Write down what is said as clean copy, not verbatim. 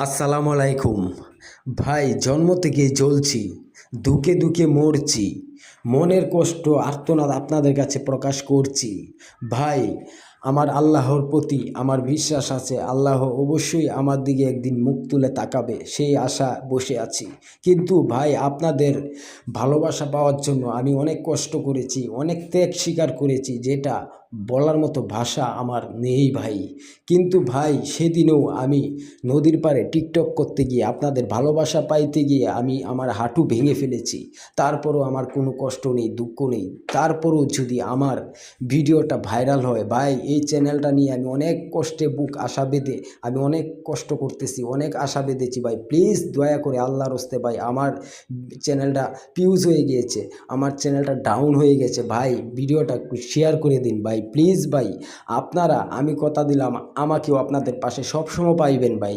আসসালামু আলাইকুম। ভাই, জন্ম থেকে জ্বলছি, দুঃখে দুঃখে মরছি, মনের কষ্ট আর্তনাদ আপনাদের কাছে প্রকাশ করছি। ভাই, আমার আল্লাহর প্রতি আমার বিশ্বাস আছে, আল্লাহ অবশ্যই আমার দিকে একদিন মুখ তুলে তাকাবে, সেই আশা বসে আছি। কিন্তু ভাই, আপনাদের ভালোবাসা পাওয়ার জন্য আমি অনেক কষ্ট করেছি, অনেক ত্যাগ স্বীকার করেছি, যেটা বলার মতো ভাষা আমার নেই ভাই। কিন্তু ভাই, সেদিনও আমি নদীর পাড়ে টিকটক করতে গিয়ে আপনাদের ভালোবাসা পাইতে গিয়ে আমি আমার হাঁটু ভেঙে ফেলেছি। তারপরও আমার কোনো কষ্ট নেই, দুঃখ নেই। তারপরও যদি আমার ভিডিওটা ভাইরাল হয় ভাই, এই চ্যানেলটা নিয়ে আমি অনেক কষ্টে বুক আশা বেঁধে আমি অনেক কষ্ট করতেছি, অনেক আশা বেঁধেছি ভাই। প্লিজ দয়া করে আল্লাহর হস্তে ভাই, আমার চ্যানেলটা পিউজ হয়ে গিয়েছে, আমার চ্যানেলটা ডাউন হয়ে গেছে ভাই, ভিডিওটা একটু শেয়ার করে দিন ভাই, প্লিজ ভাই। আপনারা, আমি কথা দিলাম, আমাকেও আপনাদের পাশে সবসময় পাইবেন ভাই।